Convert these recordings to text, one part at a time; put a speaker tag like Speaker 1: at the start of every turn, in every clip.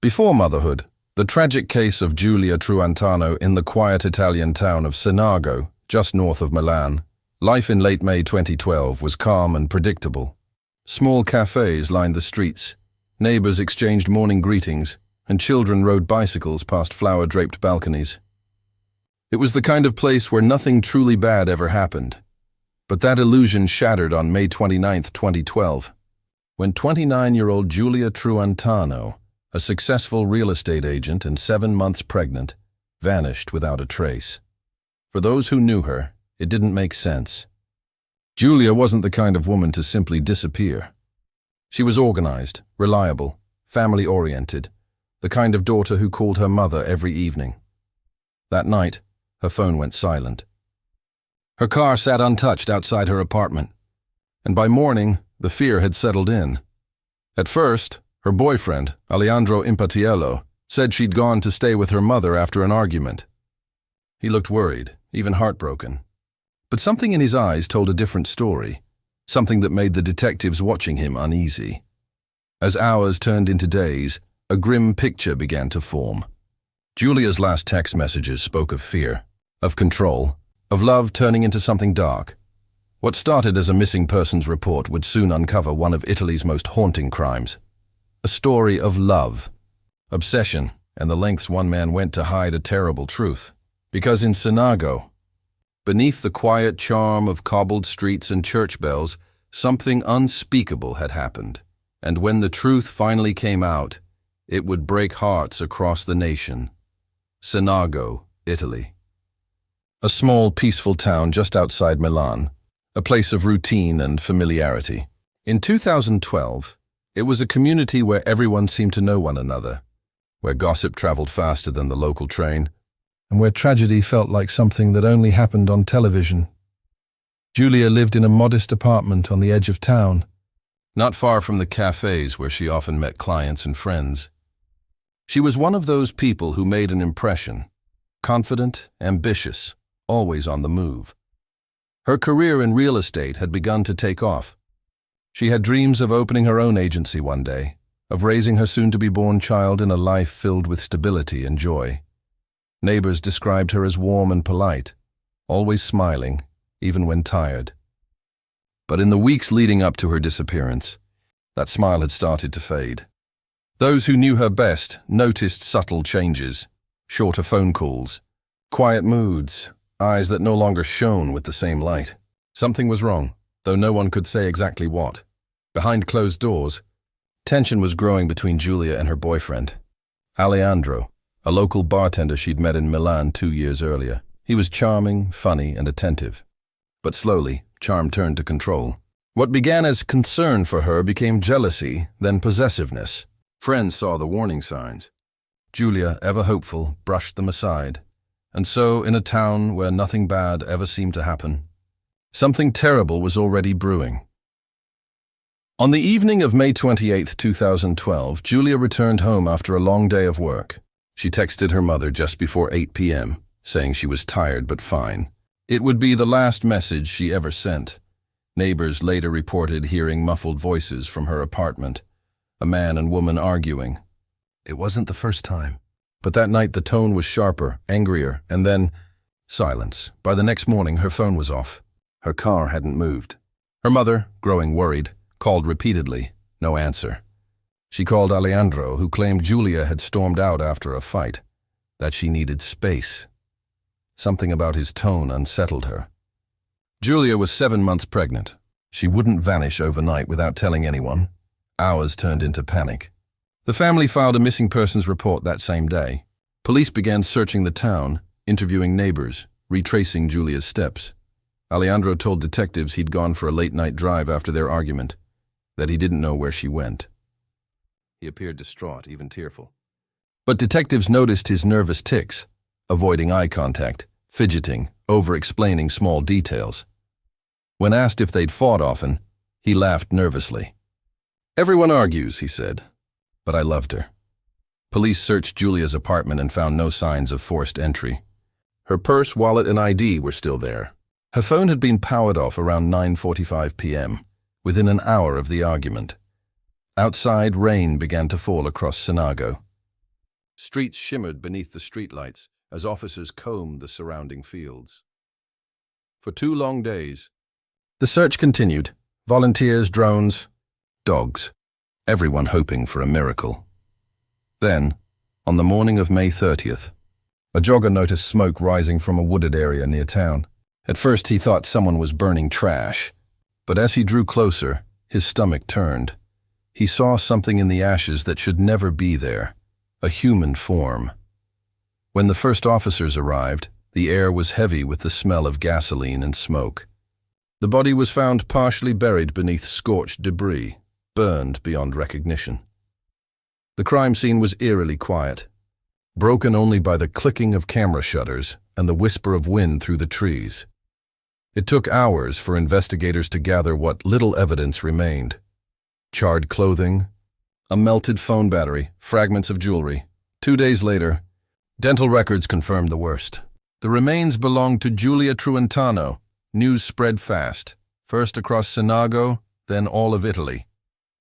Speaker 1: Before motherhood, the tragic case of Giulia Truantano in the quiet Italian town of Senago, just north of Milan. Life in late May 2012 was calm and predictable. Small cafes lined the streets, neighbors exchanged morning greetings, and children rode bicycles past flower-draped balconies. It was the kind of place where nothing truly bad ever happened. But that illusion shattered on May 29, 2012, when 29-year-old Giulia Truantano, a successful real estate agent and 7 months pregnant, vanished without a trace. For those who knew her, it didn't make sense. Giulia wasn't the kind of woman to simply disappear. She was organized, reliable, family-oriented, the kind of daughter who called her mother every evening. That night, her phone went silent. Her car sat untouched outside her apartment, and by morning, the fear had settled in. At first, her boyfriend, Alejandro Impatiello, said she'd gone to stay with her mother after an argument. He looked worried, even heartbroken. But something in his eyes told a different story, something that made the detectives watching him uneasy. As hours turned into days, a grim picture began to form. Giulia's last text messages spoke of fear, of control, of love turning into something dark. What started as a missing persons report would soon uncover one of Italy's most haunting crimes. A story of love, obsession, and the lengths one man went to hide a terrible truth. Because in Senago, beneath the quiet charm of cobbled streets and church bells, something unspeakable had happened. And when the truth finally came out, it would break hearts across the nation. Senago, Italy. A small, peaceful town just outside Milan, a place of routine and familiarity. In 2012, it was a community where everyone seemed to know one another, where gossip traveled faster than the local train, and where tragedy felt like something that only happened on television. Giulia lived in a modest apartment on the edge of town, not far from the cafes where she often met clients and friends. She was one of those people who made an impression, confident, ambitious, always on the move. Her career in real estate had begun to take off. She had dreams of opening her own agency one day, of raising her soon-to-be-born child in a life filled with stability and joy. Neighbors described her as warm and polite, always smiling, even when tired. But in the weeks leading up to her disappearance, that smile had started to fade. Those who knew her best noticed subtle changes, shorter phone calls, quiet moods, eyes that no longer shone with the same light. Something was wrong, though no one could say exactly what. Behind closed doors, tension was growing between Giulia and her boyfriend, Alejandro, a local bartender she'd met in Milan 2 years earlier. He was charming, funny, and attentive. But slowly, charm turned to control. What began as concern for her became jealousy, then possessiveness. Friends saw the warning signs. Giulia, ever hopeful, brushed them aside. And so, in a town where nothing bad ever seemed to happen, something terrible was already brewing. On the evening of May 28, 2012, Giulia returned home after a long day of work. She texted her mother just before 8 p.m., saying she was tired but fine. It would be the last message she ever sent. Neighbors later reported hearing muffled voices from her apartment, a man and woman arguing. It wasn't the first time. But that night the tone was sharper, angrier, and then silence. By the next morning, her phone was off. Her car hadn't moved. Her mother, growing worried, called repeatedly. No answer. She called Alejandro, who claimed Giulia had stormed out after a fight, that she needed space. Something about his tone unsettled her. Giulia was 7 months pregnant. She wouldn't vanish overnight without telling anyone. Hours turned into panic. The family filed a missing persons report that same day. Police began searching the town, interviewing neighbors, retracing Giulia's steps. Alejandro told detectives he'd gone for a late-night drive after their argument, that he didn't know where she went. He appeared distraught, even tearful. But detectives noticed his nervous tics, avoiding eye contact, fidgeting, over-explaining small details. When asked if they'd fought often, he laughed nervously. "Everyone argues," he said. But I loved her. Police searched Giulia's apartment and found no signs of forced entry. Her purse, wallet, and ID were still there. Her phone had been powered off around 9:45 p.m., within an hour of the argument. Outside, rain began to fall across Senago. Streets shimmered beneath the streetlights as officers combed the surrounding fields. For 2 long days, the search continued. Volunteers, drones, dogs, everyone hoping for a miracle. Then, on the morning of May 30th, a jogger noticed smoke rising from a wooded area near town. At first he thought someone was burning trash, but as he drew closer, his stomach turned. He saw something in the ashes that should never be there, a human form. When the first officers arrived, the air was heavy with the smell of gasoline and smoke. The body was found partially buried beneath scorched debris, burned beyond recognition. The crime scene was eerily quiet, broken only by the clicking of camera shutters and the whisper of wind through the trees. It took hours for investigators to gather what little evidence remained. Charred clothing, a melted phone battery, fragments of jewelry. 2 days later, dental records confirmed the worst. The remains belonged to Giulia Truentano. News spread fast, first across Sinago, then all of Italy.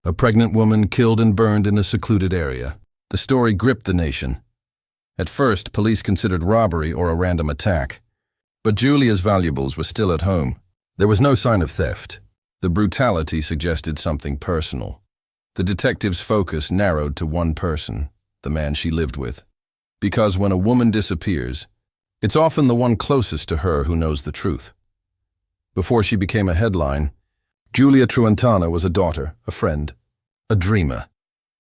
Speaker 1: A pregnant woman killed and burned in a secluded area. The story gripped the nation. At first, police considered robbery or a random attack. But Giulia's valuables were still at home. There was no sign of theft. The brutality suggested something personal. The detective's focus narrowed to one person, the man she lived with. Because when a woman disappears, it's often the one closest to her who knows the truth. Before she became a headline, Giulia Truentano was a daughter, a friend, a dreamer.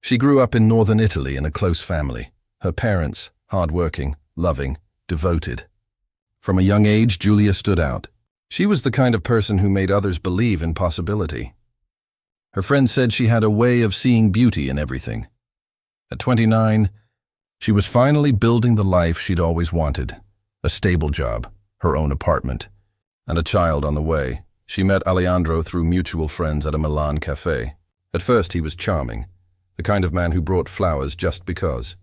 Speaker 1: She grew up in northern Italy in a close family. Her parents, hard-working, loving, devoted. From a young age, Giulia stood out. She was the kind of person who made others believe in possibility. Her friends said she had a way of seeing beauty in everything. At 29, she was finally building the life she'd always wanted. A stable job, her own apartment, and a child on the way. She met Alejandro through mutual friends at a Milan cafe. At first he was charming, the kind of man who brought flowers just because.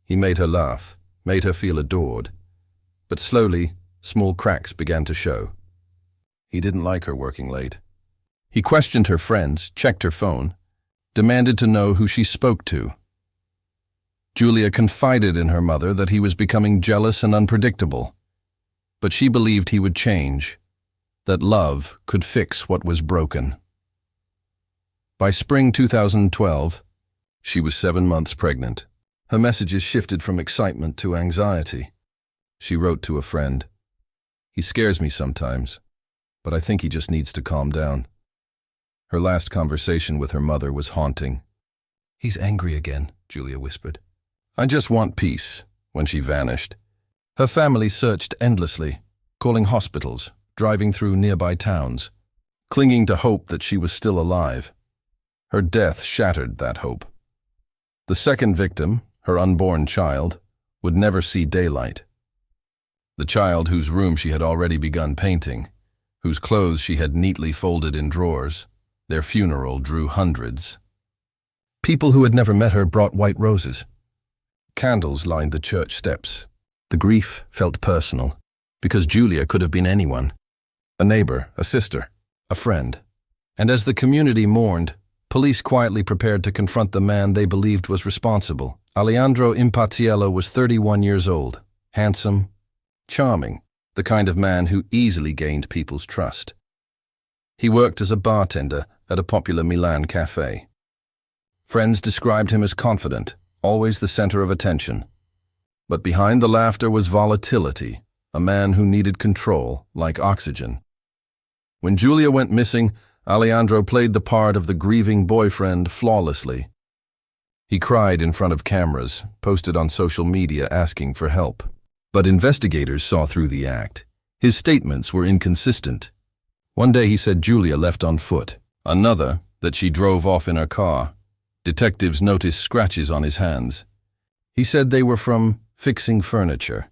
Speaker 1: He made her laugh, made her feel adored. But slowly, small cracks began to show. He didn't like her working late. He questioned her friends, checked her phone, demanded to know who she spoke to. Giulia confided in her mother that he was becoming jealous and unpredictable. But she believed he would change, that love could fix what was broken. By spring 2012, she was 7 months pregnant. Her messages shifted from excitement to anxiety. She wrote to a friend, "He scares me sometimes, but I think he just needs to calm down." Her last conversation with her mother was haunting. "He's angry again," Giulia whispered. "I just want peace," when she vanished. Her family searched endlessly, calling hospitals, driving through nearby towns, clinging to hope that she was still alive. Her death shattered that hope. The second victim, her unborn child, would never see daylight. The child whose room she had already begun painting, whose clothes she had neatly folded in drawers. Their funeral drew hundreds. People who had never met her brought white roses. Candles lined the church steps. The grief felt personal, because Giulia could have been anyone. A neighbor, a sister, a friend. And as the community mourned, police quietly prepared to confront the man they believed was responsible. Alejandro Impazziello was 31 years old, handsome, charming, the kind of man who easily gained people's trust. He worked as a bartender at a popular Milan cafe. Friends described him as confident, always the center of attention. But behind the laughter was volatility, a man who needed control, like oxygen. When Giulia went missing, Alejandro played the part of the grieving boyfriend flawlessly. He cried in front of cameras, posted on social media asking for help. But investigators saw through the act. His statements were inconsistent. One day he said Giulia left on foot. Another, that she drove off in her car. Detectives noticed scratches on his hands. He said they were from fixing furniture.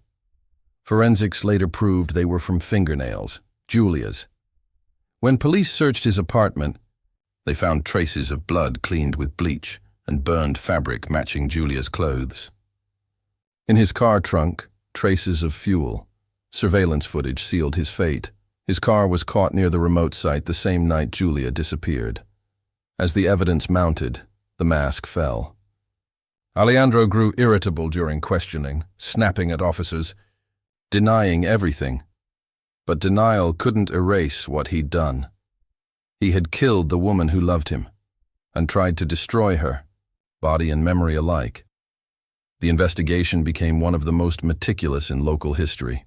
Speaker 1: Forensics later proved they were from fingernails, Giulia's. When police searched his apartment, they found traces of blood cleaned with bleach and burned fabric matching Giulia's clothes. In his car trunk, traces of fuel. Surveillance footage sealed his fate. His car was caught near the remote site the same night Giulia disappeared. As the evidence mounted, the mask fell. Alejandro grew irritable during questioning, snapping at officers, denying everything. But denial couldn't erase what he'd done. He had killed the woman who loved him, and tried to destroy her, body and memory alike. The investigation became one of the most meticulous in local history.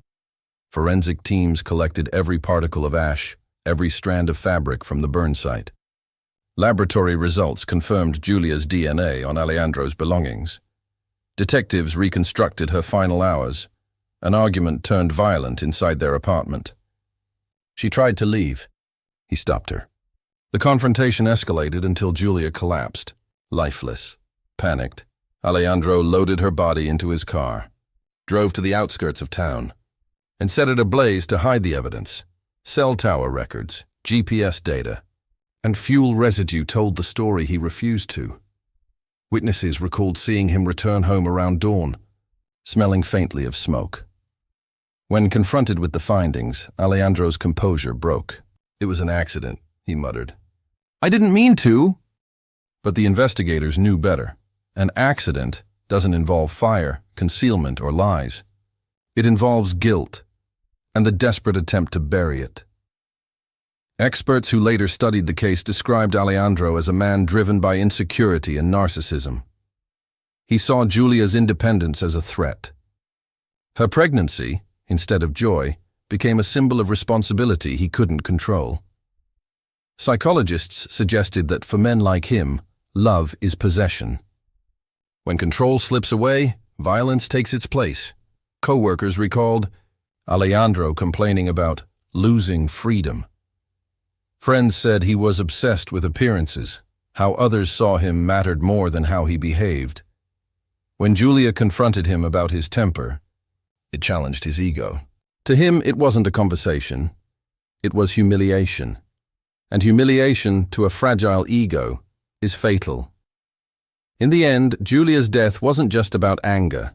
Speaker 1: Forensic teams collected every particle of ash, every strand of fabric from the burn site. Laboratory results confirmed Julia's DNA on Alejandro's belongings. Detectives reconstructed her final hours. An argument turned violent inside their apartment. She tried to leave. He stopped her. The confrontation escalated until Julia collapsed, lifeless. Panicked, Alejandro loaded her body into his car, drove to the outskirts of town, and set it ablaze to hide the evidence. Cell tower records, GPS data, and fuel residue told the story he refused to. Witnesses recalled seeing him return home around dawn, smelling faintly of smoke. When confronted with the findings, Alejandro's composure broke. "It was an accident," he muttered. "I didn't mean to." But the investigators knew better. An accident doesn't involve fire, concealment, or lies. It involves guilt and the desperate attempt to bury it. Experts who later studied the case described Alejandro as a man driven by insecurity and narcissism. He saw Julia's independence as a threat. Her pregnancy, instead of joy, became a symbol of responsibility he couldn't control. Psychologists suggested that for men like him, love is possession. When control slips away, violence takes its place. Co-workers recalled Alejandro complaining about losing freedom. Friends said he was obsessed with appearances. How others saw him mattered more than how he behaved. When Julia confronted him about his temper, it challenged his ego. To him, it wasn't a conversation. It was humiliation. And humiliation to a fragile ego is fatal. In the end, Julia's death wasn't just about anger.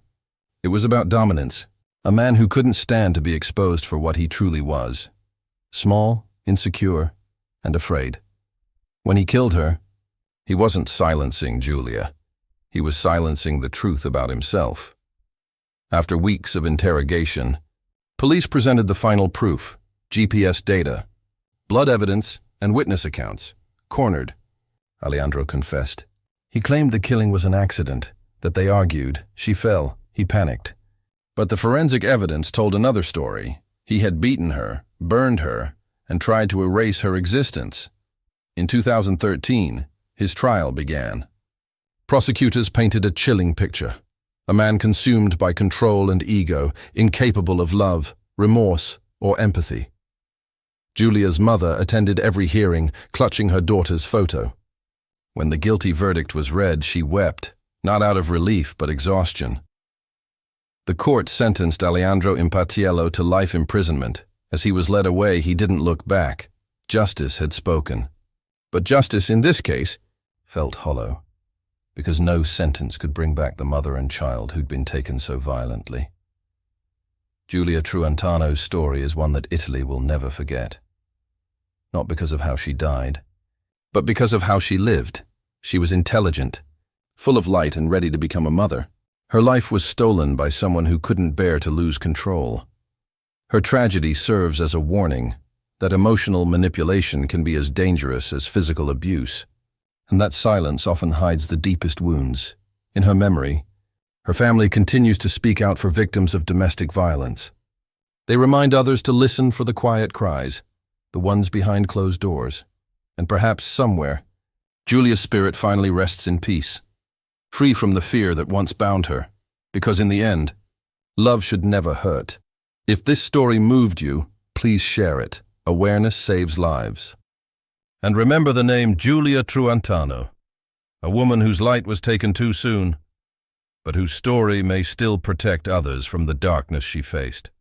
Speaker 1: It was about dominance, a man who couldn't stand to be exposed for what he truly was. Small, insecure, and afraid. When he killed her, he wasn't silencing Julia. He was silencing the truth about himself. After weeks of interrogation, police presented the final proof: GPS data, blood evidence, and witness accounts. Cornered, Alejandro confessed. He claimed the killing was an accident, that they argued, she fell, he panicked. But the forensic evidence told another story. He had beaten her, burned her, and tried to erase her existence. In 2013, his trial began. Prosecutors painted a chilling picture. A man consumed by control and ego, incapable of love, remorse, or empathy. Julia's mother attended every hearing, clutching her daughter's photo. When the guilty verdict was read, she wept, not out of relief but exhaustion. The court sentenced Alejandro Impatiello to life imprisonment. As he was led away, he didn't look back. Justice had spoken. But justice in this case felt hollow, because no sentence could bring back the mother and child who'd been taken so violently. Giulia Truantano's story is one that Italy will never forget. Not because of how she died, but because of how she lived. She was intelligent, full of light and ready to become a mother. Her life was stolen by someone who couldn't bear to lose control. Her tragedy serves as a warning that emotional manipulation can be as dangerous as physical abuse, and that silence often hides the deepest wounds. In her memory, her family continues to speak out for victims of domestic violence. They remind others to listen for the quiet cries, the ones behind closed doors. And perhaps somewhere, Giulia's spirit finally rests in peace, free from the fear that once bound her, because in the end, love should never hurt. If this story moved you, please share it. Awareness saves lives. And remember the name Giulia Truantano, a woman whose light was taken too soon, but whose story may still protect others from the darkness she faced.